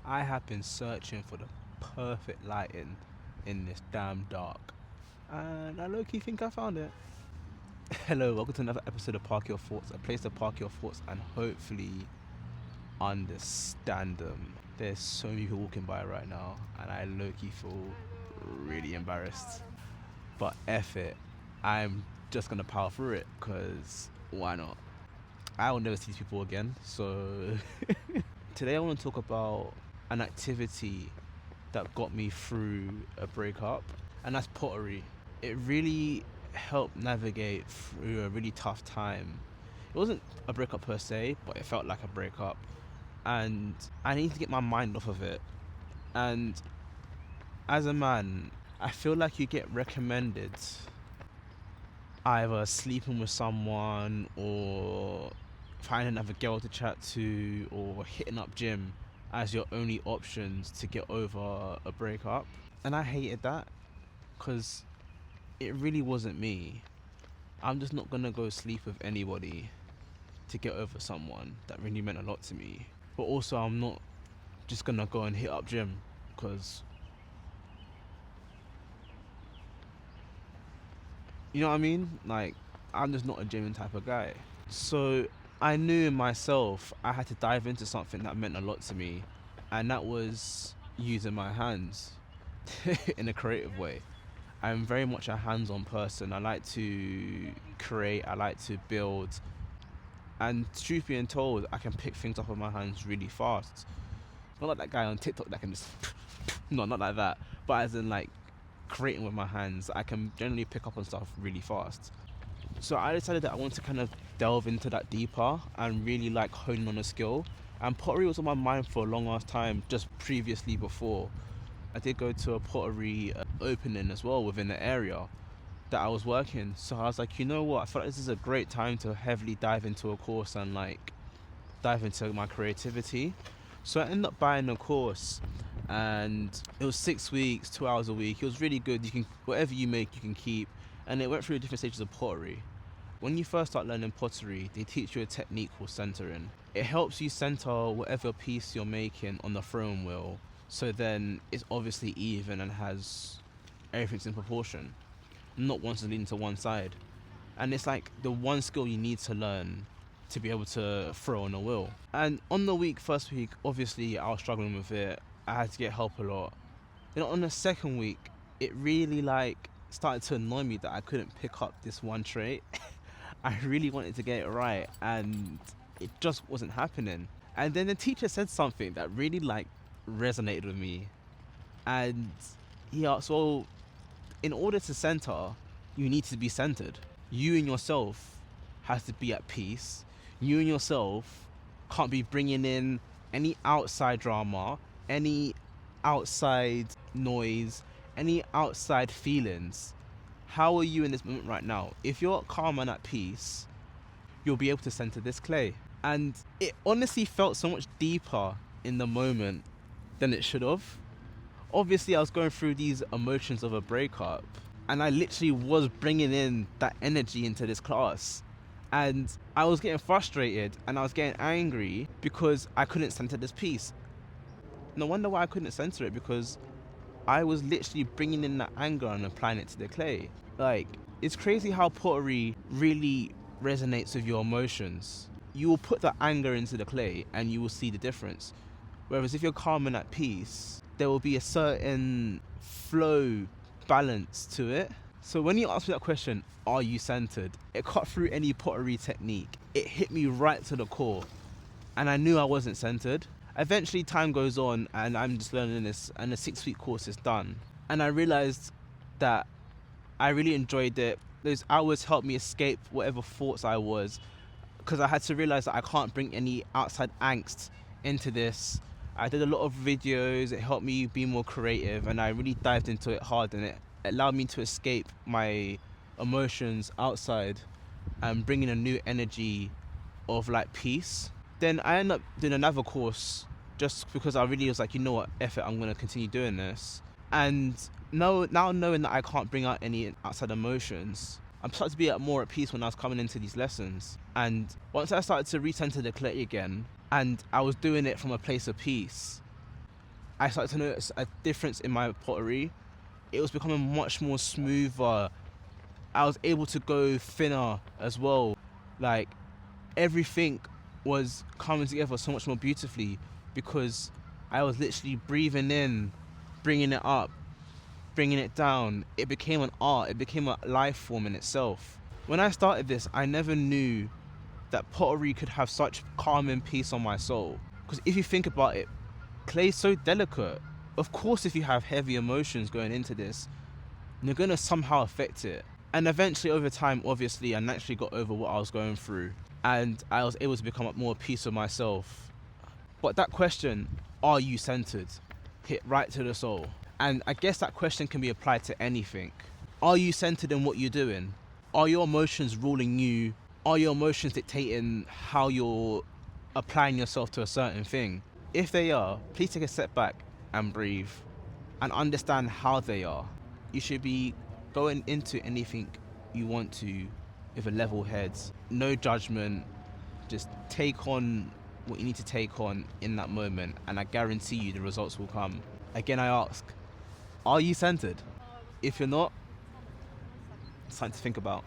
I have been searching for the perfect lighting in this damn dark, and I low key think I found it. Hello, welcome to another episode of Park Your Thoughts, a place to park your thoughts and hopefully understand them. There's so many people walking by right now, and I low key feel really embarrassed. But F it, I'm just gonna power through it, because why not? I will never see these people again, so today I want to talk about an activity that got me through a breakup, and that's pottery. It really helped navigate through a really tough time. It wasn't a breakup per se, but it felt like a breakup, and I needed to get my mind off of it. And as a man, I feel like you get recommended either sleeping with someone or finding another girl to chat to or hitting up gym as your only options to get over a breakup. And I hated that because it really wasn't me. I'm just not gonna go sleep with anybody to get over someone that really meant a lot to me. But also, I'm not just gonna go and hit up gym because, you know what I mean? Like, I'm just not a gymming type of guy. So I knew in myself I had to dive into something that meant a lot to me, and that was using my hands in a creative way. I'm very much a hands-on person. I like to create, I like to build, and truth being told, I can pick things up with my hands really fast. Not like that guy on TikTok that can just no, not like that, but as in like creating with my hands, I can generally pick up on stuff really fast. So I decided that I want to kind of delve into that deeper and really like honing on a skill. And pottery was on my mind for a long ass time just previously before. I did go to a pottery opening as well within the area that I was working. So I was like, you know what? I feel like this is a great time to heavily dive into a course and like dive into my creativity. So I ended up buying a course, and it was 6 weeks, 2 hours a week. It was really good. You can whatever you make, you can keep, and it went through different stages of pottery. When you first start learning pottery, they teach you a technique called centering. It helps you center whatever piece you're making on the throwing wheel, so then it's obviously even and has everything's in proportion, not once leaning to one side. And it's like the one skill you need to learn to be able to throw on a wheel. And on the first week, obviously I was struggling with it. I had to get help a lot. Then on the second week, it really like started to annoy me that I couldn't pick up this one trait. I really wanted to get it right, and it just wasn't happening. And then the teacher said something that really like resonated with me. And he asked, well, in order to center, you need to be centered. You and yourself has to be at peace. You and yourself can't be bringing in any outside drama, any outside noise, any outside feelings. How are you in this moment right now? If you're calm and at peace, you'll be able to center this clay. And it honestly felt so much deeper in the moment than it should have. Obviously, I was going through these emotions of a breakup, and I literally was bringing in that energy into this class. And I was getting frustrated and I was getting angry because I couldn't center this piece. No wonder why I couldn't center it, because I was literally bringing in that anger and applying it to the clay. Like, it's crazy how pottery really resonates with your emotions. You will put the anger into the clay and you will see the difference. Whereas if you're calm and at peace, there will be a certain flow balance to it. So when you ask me that question, are you centered? It cut through any pottery technique. It hit me right to the core. And I knew I wasn't centered. Eventually time goes on and I'm just learning this, and the 6 week course is done. And I realized that I really enjoyed it. Those hours helped me escape whatever thoughts I was, because I had to realize that I can't bring any outside angst into this. I did a lot of videos. It helped me be more creative, and I really dived into it hard, and it allowed me to escape my emotions outside and bring in a new energy of like peace. Then I ended up doing another course just because I really was like, you know what, F it, I'm going to continue doing this. And now knowing that I can't bring out any outside emotions, I'm starting to be more at peace when I was coming into these lessons. And once I started to recenter the clay again, and I was doing it from a place of peace, I started to notice a difference in my pottery. It was becoming much more smoother. I was able to go thinner as well. Like, everything was coming together so much more beautifully because I was literally breathing in, bringing it up, bringing it down. It became an art, it became a life form in itself. When I started this, I never knew that pottery could have such calm and peace on my soul. Because if you think about it, clay's so delicate. Of course, if you have heavy emotions going into this, you're gonna somehow affect it. And eventually, over time, obviously, I naturally got over what I was going through, and I was able to become more at peace with myself. But that question, are you centered, hit right to the soul. And I guess that question can be applied to anything. Are you centered in what you're doing? Are your emotions ruling you? Are your emotions dictating how you're applying yourself to a certain thing? If they are, please take a step back and breathe and understand how they are. You should be going into anything you want to with a level head, no judgment, just take on what you need to take on in that moment, and I guarantee you the results will come. Again, I ask, are you centered? If you're not, it's something to think about.